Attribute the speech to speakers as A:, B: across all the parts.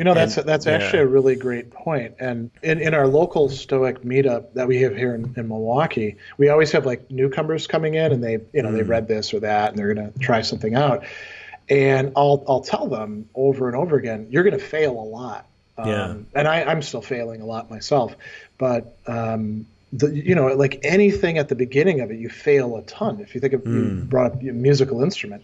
A: That's actually a really great point. And in our local Stoic meetup that we have here in Milwaukee, we always have like newcomers coming in, and they read this or that, and they're going to try something out. And I'll tell them over and over again, you're going to fail a lot. And I'm still failing a lot myself, but like anything at the beginning of it, you fail a ton. If you think of, you brought up your musical instrument,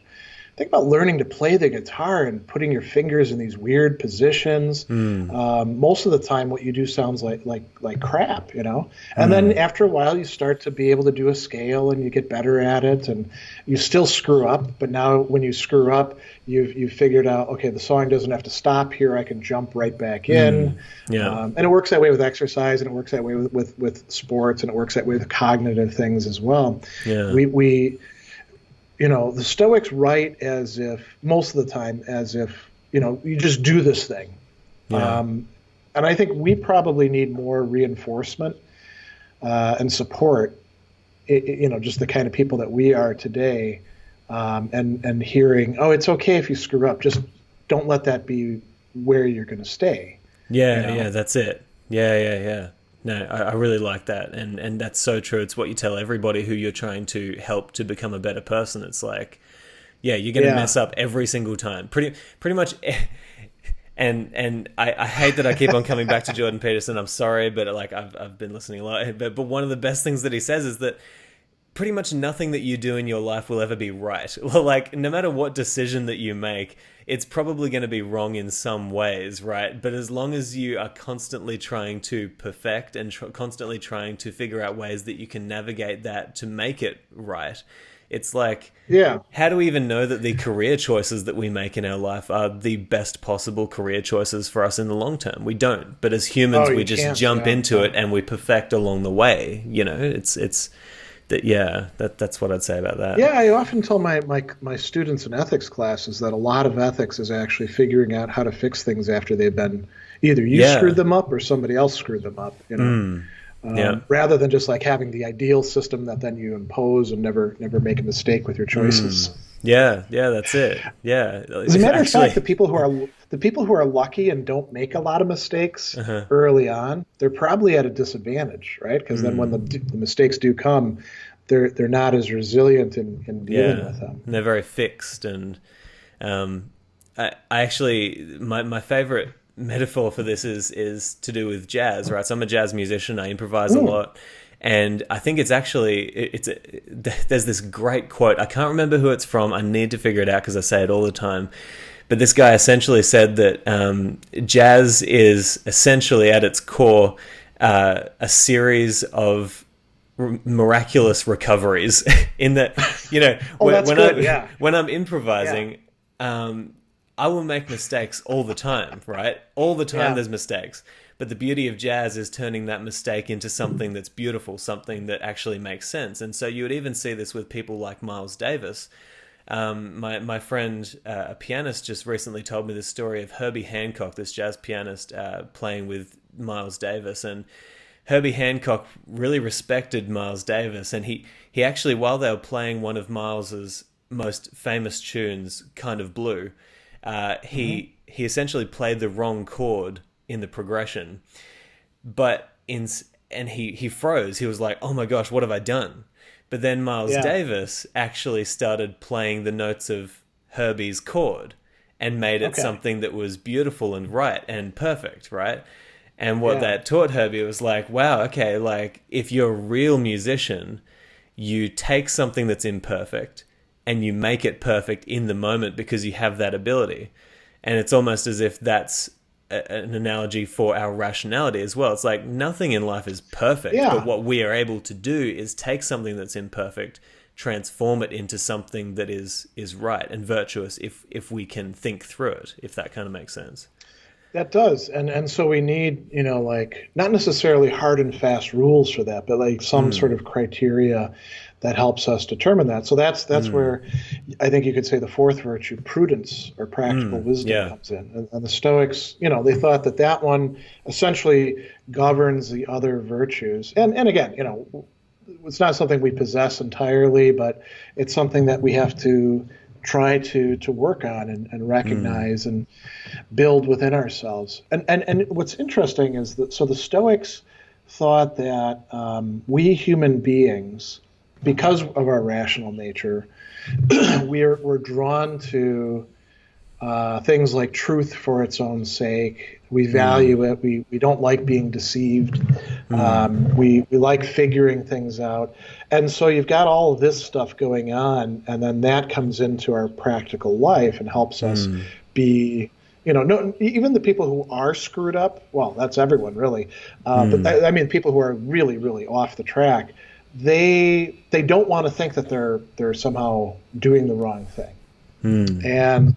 A: think about learning to play the guitar and putting your fingers in these weird positions. Most of the time, what you do sounds like crap, And then after a while, you start to be able to do a scale, and you get better at it, and you still screw up. But now, when you screw up, you've figured out, okay, the song doesn't have to stop here. I can jump right back in. And it works that way with exercise, and it works that way with sports, and it works that way with cognitive things as well. The Stoics write as if, most of the time, as if, you just do this thing. And I think we probably need more reinforcement and support, just the kind of people that we are today, and hearing, oh, it's okay if you screw up. Just don't let that be where you're going to stay.
B: Yeah, that's it. Yeah. No, I really like that, and that's so true. It's what you tell everybody who you're trying to help to become a better person. It's like, you're going to mess up every single time, pretty much. And I hate that I keep on coming back to Jordan Peterson. I'm sorry, but like I've been listening a lot. But one of the best things that he says is that pretty much nothing that you do in your life will ever be right. Well, like no matter what decision that you make, it's probably going to be wrong in some ways, right? But as long as you are constantly trying to perfect and constantly trying to figure out ways that you can navigate that to make it right, it's like, how do we even know that the career choices that we make in our life are the best possible career choices for us in the long term? We don't. But as humans, we just jump into it and we perfect along the way. That's what I'd say about that.
A: Yeah, I often tell my students in ethics classes that a lot of ethics is actually figuring out how to fix things after they've been either you screwed them up or somebody else screwed them up. Rather than just like having the ideal system that then you impose and never make a mistake with your choices.
B: That's it.
A: As a matter of fact, the people who are lucky and don't make a lot of mistakes early on, they're probably at a disadvantage, right? Because then when the mistakes do come, they're not as resilient in dealing with them.
B: And they're very fixed. And I actually, my favorite metaphor for this is to do with jazz, right? So I'm a jazz musician. I improvise a lot. And I think it's actually, there's this great quote. I can't remember who it's from. I need to figure it out because I say it all the time. But this guy essentially said that jazz is essentially at its core a series of miraculous recoveries in that, when I'm improvising, I will make mistakes all the time, right? All the time there's mistakes. But the beauty of jazz is turning that mistake into something that's beautiful, something that actually makes sense. And so you would even see this with people like Miles Davis. My friend, a pianist, just recently told me the story of Herbie Hancock, this jazz pianist, playing with Miles Davis. And Herbie Hancock really respected Miles Davis. And he actually, while they were playing one of Miles's most famous tunes, Kind of Blue, he essentially played the wrong chord in the progression, and he froze. He was like, "Oh my gosh, what have I done?" But then Miles Davis actually started playing the notes of Herbie's chord and made it something that was beautiful and right and perfect, right? And what that taught Herbie was like, wow, okay, like if you're a real musician, you take something that's imperfect and you make it perfect in the moment because you have that ability. And it's almost as if that's an analogy for our rationality as well. It's like nothing in life is perfect, but what we are able to do is take something that's imperfect, transform it into something that is right and virtuous if we can think through it, if that kind of makes sense.
A: That does. And so we need, like not necessarily hard and fast rules for that, but like some sort of criteria that helps us determine that. So that's where I think you could say the fourth virtue, prudence or practical wisdom, comes in. And the Stoics, they thought that one essentially governs the other virtues. And again, it's not something we possess entirely, but it's something that we have to try to work on and recognize and build within ourselves. And what's interesting is that so the Stoics thought that we human beings, because of our rational nature, we're drawn to things like truth for its own sake. We value it. We don't like being deceived. We like figuring things out. And so you've got all of this stuff going on, and then that comes into our practical life and helps us be, no, even the people who are screwed up, well, that's everyone really. But I mean, people who are really, really off the track, they don't want to think that they're somehow doing the wrong thing. And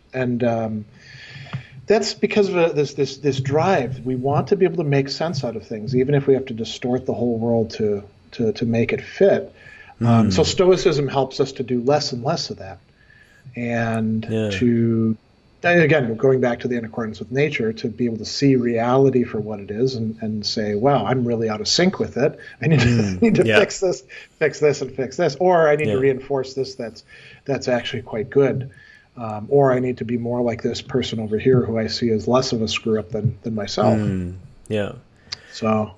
A: that's because of this drive. We want to be able to make sense out of things, even if we have to distort the whole world to make it fit. So Stoicism helps us to do less and less of that, and to, again, going back to the in accordance with nature, to be able to see reality for what it is and say, wow, I'm really out of sync with it. I need to fix this, and fix this, or I need to reinforce this that's actually quite good. Or I need to be more like this person over here who I see as less of a screw up than myself.
B: Yeah.
A: So